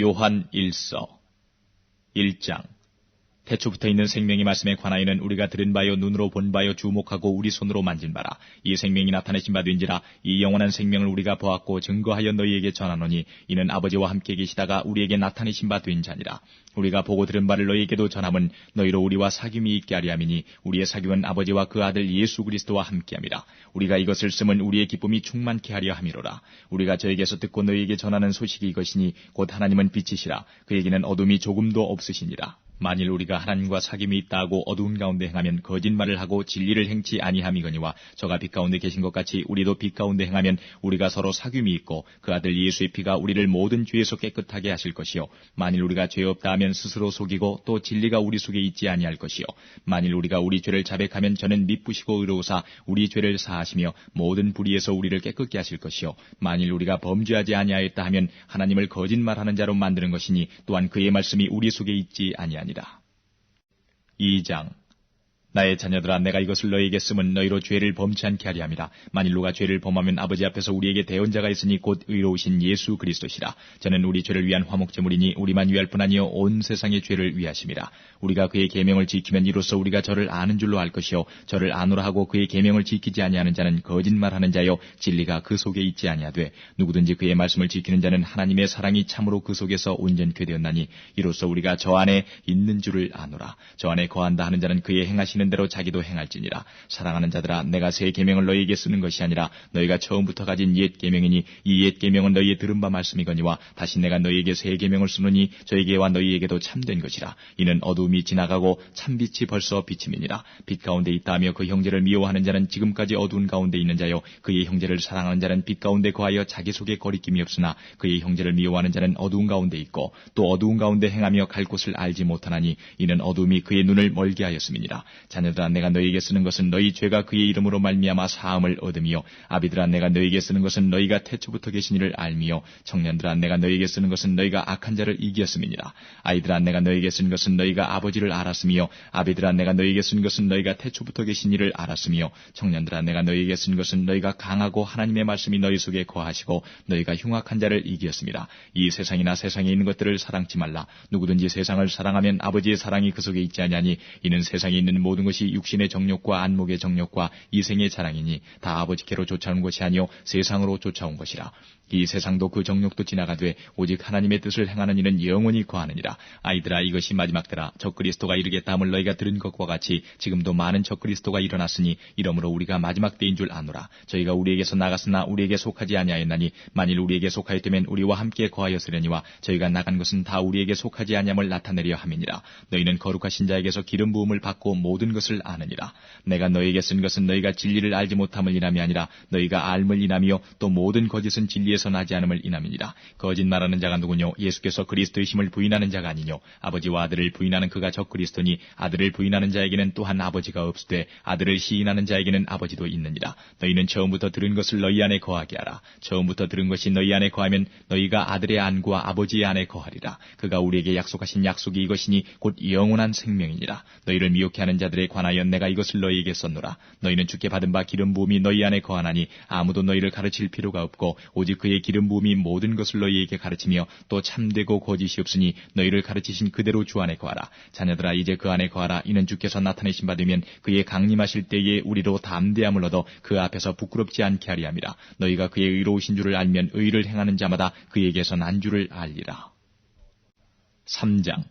요한 1서 1장. 태초부터 있는 생명의 말씀에 관하여는 우리가 들은 바요 눈으로 본 바요 주목하고 우리 손으로 만진 바라. 이 생명이 나타내신 바 된지라. 이 영원한 생명을 우리가 보았고 증거하여 너희에게 전하노니 이는 아버지와 함께 계시다가 우리에게 나타내신 바 된 자니라. 우리가 보고 들은 바를 너희에게도 전함은 너희로 우리와 사귐이 있게 하려 함이니 우리의 사귐은 아버지와 그 아들 예수 그리스도와 함께함이라. 우리가 이것을 쓰면 우리의 기쁨이 충만케 하려 함이로라. 우리가 저에게서 듣고 너희에게 전하는 소식이 이것이니 곧 하나님은 빛이시라. 그에게는 어둠이 조금도 없으시니라. 만일 우리가 하나님과 사귐이 있다 하고 어두운 가운데 행하면 거짓말을 하고 진리를 행치 아니함이거니와 저가 빛 가운데 계신 것 같이 우리도 빛 가운데 행하면 우리가 서로 사귐이 있고 그 아들 예수의 피가 우리를 모든 죄에서 깨끗하게 하실 것이요 만일 우리가 죄 없다 하면 스스로 속이고 또 진리가 우리 속에 있지 아니할 것이요 만일 우리가 우리 죄를 자백하면 저는 미쁘시고 의로우사 우리 죄를 사하시며 모든 불의에서 우리를 깨끗게 하실 것이요 만일 우리가 범죄하지 아니하였다 하면 하나님을 거짓말하는 자로 만드는 것이니 또한 그의 말씀이 우리 속에 있지 아니하니라. 2장. 나의 자녀들아 내가 이것을 너희에게 쓰면 너희로 죄를 범치 않게 하려 함이라. 만일 누가 죄를 범하면 아버지 앞에서 우리에게 대언자가 있으니 곧 의로우신 예수 그리스도시라. 저는 우리 죄를 위한 화목제물이니 우리만 위할 뿐 아니요 온 세상의 죄를 위하심이라. 우리가 그의 계명을 지키면 이로써 우리가 저를 아는 줄로 알 것이요 저를 아노라 하고 그의 계명을 지키지 아니하는 자는 거짓말하는 자요 진리가 그 속에 있지 아니하되 누구든지 그의 말씀을 지키는 자는 하나님의 사랑이 참으로 그 속에서 온전케 되었나니 이로써 우리가 저 안에 있는 줄을 아노라. 저 안에 거한다 하는 자는 그의 행하시는 대로 자기도 행할지니라. 사랑하는 자들아 내가 새 계명을 너희에게 쓰는 것이 아니라 너희가 처음부터 가진 옛 계명이니 이 옛 계명은 너희의 들은 바 말씀이거니와 다시 내가 너희에게 새 계명을 쓰노니 저에게와 너희에게도 참된 것이라. 이는 어두움이 지나가고 참빛이 벌써 비침이니라. 빛 가운데 있다 하며 그 형제를 미워하는 자는 지금까지 어두운 가운데 있는 자요 그의 형제를 사랑하는 자는 빛 가운데 거하여 자기 속에 거리낌이 없으나 그의 형제를 미워하는 자는 어두운 가운데 있고 또 어두운 가운데 행하며 갈 곳을 알지 못하나니 이는 어두움이 그의 눈을 멀게 하였음이니라. 자녀들아 내가 너희에게 쓰는 것은 너희 죄가 그의 이름으로 말미암아 사함을 얻음이요 아비들아 내가 너희에게 쓰는 것은 너희가 태초부터 계신 이를 알미요 청년들아 내가 너희에게 쓰는 것은 너희가 악한 자를 이기었음이니라. 아이들아 내가 너희에게 쓴 것은 너희가 아버지를 알았으며 아비들아 내가 너희에게 쓴 것은 너희가 태초부터 계신 이를 알았으며 청년들아 내가 너희에게 쓴 것은 너희가 강하고 하나님의 말씀이 너희 속에 거하시고 너희가 흉악한 자를 이기었음이라. 이 세상이나 세상에 있는 것들을 사랑치 말라. 누구든지 세상을 사랑하면 아버지의 사랑이 그 속에 있지 아니하니 이는 세상에 있는 모든 것이 육신의 정욕과 안목의 정욕과 이생의 자랑이니 다 아버지께로 쫓아온 것이 아니요 세상으로 쫓아온 것이라. 이 세상도 그 정욕도 지나가되 오직 하나님의 뜻을 행하는 이는 영원히 거하느니라. 아이들아 이것이 마지막 때라. 적그리스도가 이르겠다 함을 너희가 들은 것과 같이 지금도 많은 적그리스도가 일어났으니 이러므로 우리가 마지막 때인 줄 아노라. 저희가 우리에게서 나갔으나 우리에게 속하지 아니하였나니 만일 우리에게 속하였다면 우리와 함께 거하였으려니와 저희가 나간 것은 다 우리에게 속하지 아니함을 나타내려 함이니라. 너희는 거룩하신 자에게서 기름 부음을 받고 모든 것을 아느니라. 내가 너희에게 쓴 것은 너희가 진리를 알지 못함을 인함이 아니라 너희가 알물 인함이요 또 모든 거짓은 진리에서 나지 않음을 인함이니라. 거짓말하는 자가 누구뇨? 예수께서 그리스도이심을 부인하는 자가 아니뇨? 아버지와 아들을 부인하는 그가 적그리스도니 아들을 부인하는 자에게는 또한 아버지가 없으되 아들을 시인하는 자에게는 아버지도 있느니라. 너희는 처음부터 들은 것을 너희 안에 거하게 하라. 처음부터 들은 것이 너희 안에 거하면 너희가 아들의 안과 아버지의 안에 거하리라. 그가 우리에게 약속하신 약속이 이것이니 곧 영원한 생명이니라. 너희를 미혹해 하는 자들에 관하여 내가 이것을 너희에게 썼노라. 너희는 주께 받은 바 기름 부음이 너희 안에 거하나니 아무도 너희를 가르칠 필요가 없고 오직 그의 기름 부음이 모든 것을 너희에게 가르치며 또 참되고 거짓이 없으니 너희를 가르치신 그대로 주 안에 거하라. 자녀들아 이제 그 안에 거하라. 이는 주께서 나타내신 바 되면 그의 강림하실 때에 우리로 담대함을 얻어 그 앞에서 부끄럽지 않게 하리 함이라. 너희가 그의 의로우신 줄을 알면 의를 행하는 자마다 그에게서 난 줄을 알리라. 3장.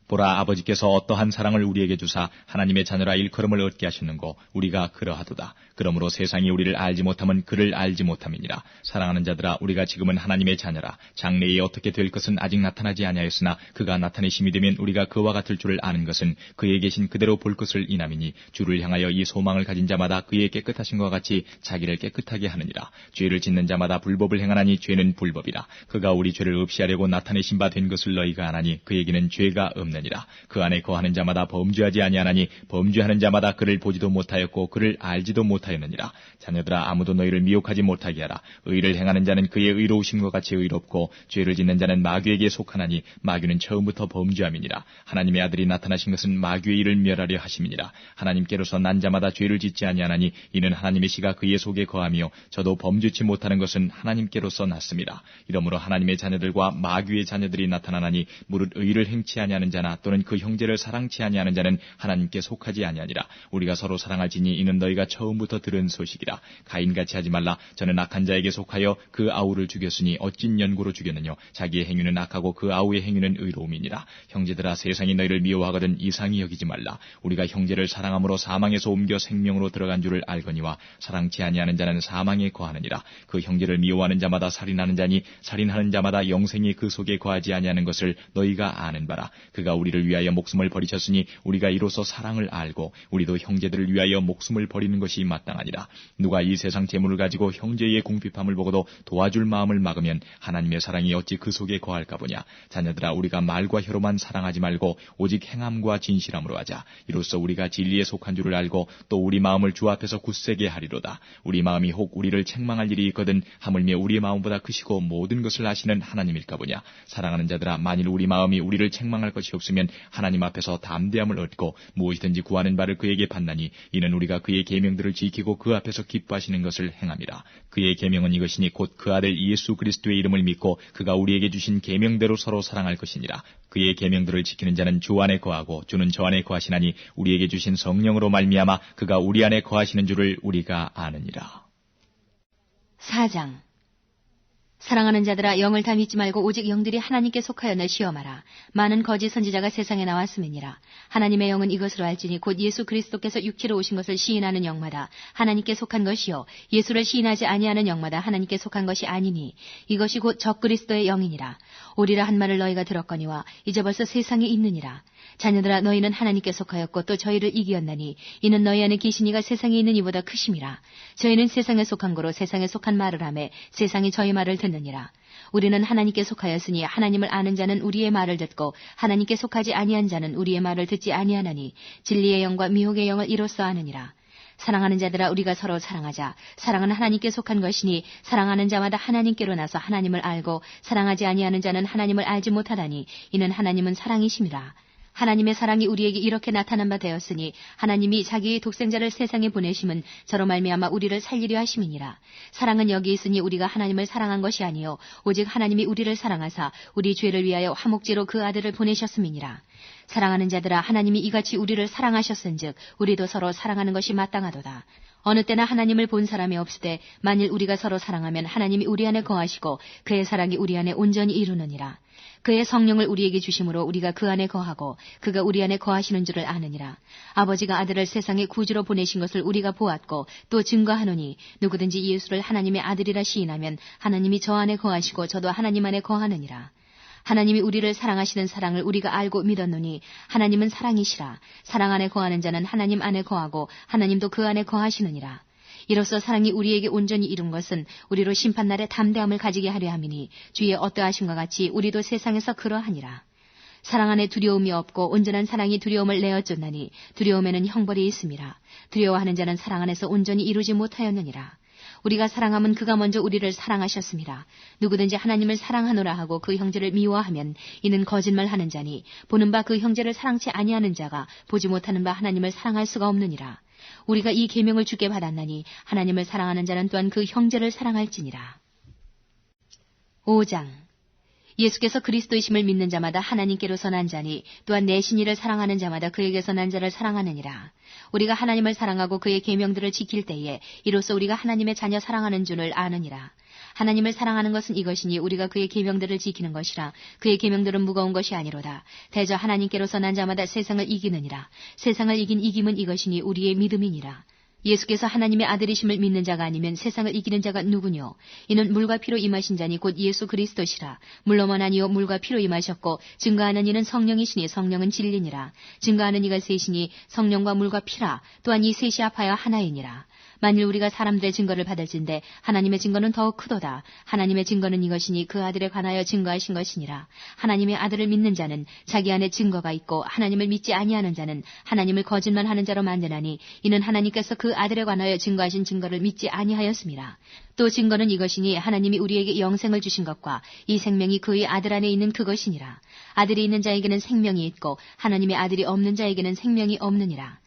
보라 아버지께서 어떠한 사랑을 우리에게 주사 하나님의 자녀라 일컬음을 얻게 하셨는고 우리가 그러하도다. 그러므로 세상이 우리를 알지 못함은 그를 알지 못함이니라. 사랑하는 자들아 우리가 지금은 하나님의 자녀라. 장래에 어떻게 될 것은 아직 나타나지 아니하였으나 그가 나타내심이 되면 우리가 그와 같을 줄을 아는 것은 그에 계신 그대로 볼 것을 인함이니 주를 향하여 이 소망을 가진 자마다 그의 깨끗하심과 같이 자기를 깨끗하게 하느니라. 죄를 짓는 자마다 불법을 행하나니 죄는 불법이라. 그가 우리 죄를 없이하려고 나타내신 바 된 것을 너희가 아나니 그에게는 죄가 없느니라. 아니하느니라. 그 안에 거하는 자마다 범죄하지 아니하나니 범죄하는 자마다 그를 보지도 못하였고 그를 알지도 못하였느니라. 자녀들아, 아무도 너희를 미혹하지 못하게 하라. 의를 행하는 자는 그의 의로우심과 같이 의롭고 죄를 짓는 자는 마귀에게 속하나니 마귀는 처음부터 범죄함이니라. 하나님의 아들이 나타나신 것은 마귀의 일을 멸하려 하심이니라. 하나님께로서 난 자마다 죄를 짓지 아니하나니 이는 하나님의 씨가 그의 속에 거하며 저도 범죄치 못하는 것은 하나님께로서 났습니다. 이러므로 하나님의 자녀들과 마귀의 자녀들이 나타나나니 무릇 의를 행치 아니하는 자나 또는 그 형제를 사랑치 아니하는 자는 하나님께 속하지 아니하니라. 우리가 서로 사랑할지니 이는 너희가 처음부터 들은 소식이라. 가인같이 하지 말라. 저는 악한 자에게 속하여 그 아우를 죽였으니 어찐 연고로 죽였느냐. 자기의 행위는 악하고 그 아우의 행위는 의로움이니라. 형제들아, 세상이 너희를 미워하거든 이상히 여기지 말라. 우리가 형제를 사랑함으로 사망에서 옮겨 생명으로 들어간 줄을 알거니와 사랑치 아니하는 자는 사망에 거하느니라. 그 형제를 미워하는 자마다 살인하는 자니 살인하는 자마다 영생이 그 속에 거하지 아니하는 것을 너희가 아는 바라. 그가 우리를 위하여 목숨을 버리셨으니 우리가 이로써 사랑을 알고 우리도 형제들을 위하여 목숨을 버리는 것이 마땅하니라. 누가 이 세상 재물을 가지고 형제의 궁핍함을 보고도 도와줄 마음을 막으면 하나님의 사랑이 어찌 그 속에 거할까 보냐. 자녀들아, 우리가 말과 혀로만 사랑하지 말고 오직 행함과 진실함으로 하자. 이로써 우리가 진리에 속한 줄을 알고 또 우리 마음을 주 앞에서 굳세게 하리로다. 우리 마음이 혹 우리를 책망할 일이 있거든 하물며 우리 마음보다 크시고 모든 것을 아시는 하나님일까 보냐. 사랑하는 자들아, 만일 우리 마음이 우리를 책망할 것이 없으면 하나님 앞에서 담대함을 얻고 무엇이든지 구하는 바를 그에게 받나니 이는 우리가 그의 계명들을 지키고 그 앞에서 기뻐하시는 것을 행함이라. 그의 계명은 이것이니 곧 그 아들 예수 그리스도의 이름을 믿고 그가 우리에게 주신 계명대로 서로 사랑할 것이니라. 그의 계명들을 지키는 자는 주 안에 거하고 주는 저 안에 거하시나니 우리에게 주신 성령으로 말미암아 그가 우리 안에 거하시는 줄을 우리가 아느니라. 4장. 사랑하는 자들아, 영을 다 믿지 말고 오직 영들이 하나님께 속하였나 시험하라. 많은 거짓 선지자가 세상에 나왔음이니라. 하나님의 영은 이것으로 알지니 곧 예수 그리스도께서 육체로 오신 것을 시인하는 영마다 하나님께 속한 것이요 예수를 시인하지 아니하는 영마다 하나님께 속한 것이 아니니 이것이 곧 적그리스도의 영이니라. 오리라 한 말을 너희가 들었거니와 이제 벌써 세상에 있느니라. 자녀들아, 너희는 하나님께 속하였고 또 저희를 이기었나니 이는 너희 안에 계신 이가 세상에 있는 이보다 크심이라. 저희는 세상에 속한 거로 세상에 속한 말을 하매 세상이 저희 말을 듣느니라. 우리는 하나님께 속하였으니 하나님을 아는 자는 우리의 말을 듣고 하나님께 속하지 아니한 자는 우리의 말을 듣지 아니하나니 진리의 영과 미혹의 영을 이로써 아느니라. 사랑하는 자들아, 우리가 서로 사랑하자. 사랑은 하나님께 속한 것이니 사랑하는 자마다 하나님께로 나서 하나님을 알고 사랑하지 아니하는 자는 하나님을 알지 못하다니 이는 하나님은 사랑이심이라. 하나님의 사랑이 우리에게 이렇게 나타난 바 되었으니 하나님이 자기의 독생자를 세상에 보내심은 저로 말미암아 우리를 살리려 하심이니라. 사랑은 여기 있으니 우리가 하나님을 사랑한 것이 아니요 오직 하나님이 우리를 사랑하사 우리 죄를 위하여 화목제로 그 아들을 보내셨음이니라. 사랑하는 자들아, 하나님이 이같이 우리를 사랑하셨은즉 우리도 서로 사랑하는 것이 마땅하도다. 어느 때나 하나님을 본 사람이 없으되 만일 우리가 서로 사랑하면 하나님이 우리 안에 거하시고 그의 사랑이 우리 안에 온전히 이루느니라. 그의 성령을 우리에게 주심으로 우리가 그 안에 거하고 그가 우리 안에 거하시는 줄을 아느니라. 아버지가 아들을 세상에 구주로 보내신 것을 우리가 보았고 또 증거하노니 누구든지 예수를 하나님의 아들이라 시인하면 하나님이 저 안에 거하시고 저도 하나님 안에 거하느니라. 하나님이 우리를 사랑하시는 사랑을 우리가 알고 믿었노니 하나님은 사랑이시라. 사랑 안에 거하는 자는 하나님 안에 거하고 하나님도 그 안에 거하시느니라. 이로써 사랑이 우리에게 온전히 이룬 것은 우리로 심판날에 담대함을 가지게 하려 함이니 주의 어떠하심과 같이 우리도 세상에서 그러하니라. 사랑 안에 두려움이 없고 온전한 사랑이 두려움을 내어쫓나니 두려움에는 형벌이 있음이라. 두려워하는 자는 사랑 안에서 온전히 이루지 못하였느니라. 우리가 사랑함은 그가 먼저 우리를 사랑하셨습니다. 누구든지 하나님을 사랑하노라 하고 그 형제를 미워하면 이는 거짓말하는 자니 보는 바 그 형제를 사랑치 아니하는 자가 보지 못하는 바 하나님을 사랑할 수가 없느니라. 우리가 이 계명을 주께 받았나니 하나님을 사랑하는 자는 또한 그 형제를 사랑할지니라. 5장. 예수께서 그리스도이심을 믿는 자마다 하나님께로서 난 자니 또한 내 신이를 사랑하는 자마다 그에게서 난 자를 사랑하느니라. 우리가 하나님을 사랑하고 그의 계명들을 지킬 때에 이로써 우리가 하나님의 자녀 사랑하는 줄을 아느니라. 하나님을 사랑하는 것은 이것이니 우리가 그의 계명들을 지키는 것이라. 그의 계명들은 무거운 것이 아니로다. 대저 하나님께로서 난 자마다 세상을 이기느니라. 세상을 이긴 이김은 이것이니 우리의 믿음이니라. 예수께서 하나님의 아들이심을 믿는 자가 아니면 세상을 이기는 자가 누구뇨? 이는 물과 피로 임하신 자니 곧 예수 그리스도시라. 물로만 아니요 물과 피로 임하셨고 증거하는 이는 성령이시니 성령은 진리니라. 증거하는 이가 셋이니 성령과 물과 피라. 또한 이 셋이 합하여 하나이니라. 만일 우리가 사람들의 증거를 받을진대 하나님의 증거는 더욱 크도다. 하나님의 증거는 이것이니 그 아들에 관하여 증거하신 것이니라. 하나님의 아들을 믿는 자는 자기 안에 증거가 있고 하나님을 믿지 아니하는 자는 하나님을 거짓말하는 자로 만드나니 이는 하나님께서 그 아들에 관하여 증거하신 증거를 믿지 아니하였습니다. 또 증거는 이것이니 하나님이 우리에게 영생을 주신 것과 이 생명이 그의 아들 안에 있는 그것이니라. 아들이 있는 자에게는 생명이 있고 하나님의 아들이 없는 자에게는 생명이 없느니라.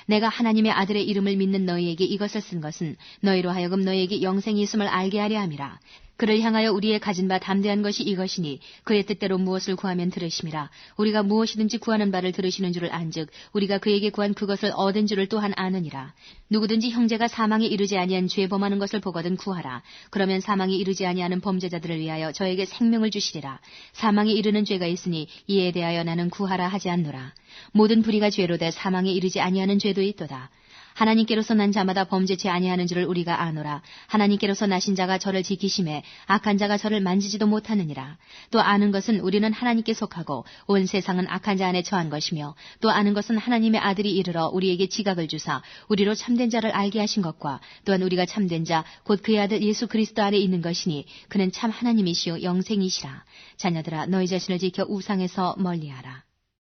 내가 하나님의 아들의 이름을 믿는 너희에게 이것을 쓴 것은 너희로 하여금 너희에게 영생이 있음을 알게 하려 함이라. 그를 향하여 우리의 가진 바 담대한 것이 이것이니 그의 뜻대로 무엇을 구하면 들으심이라. 우리가 무엇이든지 구하는 바를 들으시는 줄을 안즉 우리가 그에게 구한 그것을 얻은 줄을 또한 아느니라. 누구든지 형제가 사망에 이르지 아니한 죄 범하는 것을 보거든 구하라. 그러면 사망에 이르지 아니하는 범죄자들을 위하여 저에게 생명을 주시리라. 사망에 이르는 죄가 있으니 이에 대하여 나는 구하라 하지 않노라. 모든 불의가 죄로 돼 사망에 이르지 아니하는 죄도 있도다. 하나님께로서 난 자마다 범죄치 아니하는 줄을 우리가 아노라. 하나님께로서 나신 자가 저를 지키심에 악한 자가 저를 만지지도 못하느니라. 또 아는 것은 우리는 하나님께 속하고 온 세상은 악한 자 안에 처한 것이며 또 아는 것은 하나님의 아들이 이르러 우리에게 지각을 주사 우리로 참된 자를 알게 하신 것과 또한 우리가 참된 자 곧 그의 아들 예수 그리스도 안에 있는 것이니 그는 참 하나님이시요 영생이시라. 자녀들아 너희 자신을 지켜 우상에서 멀리하라.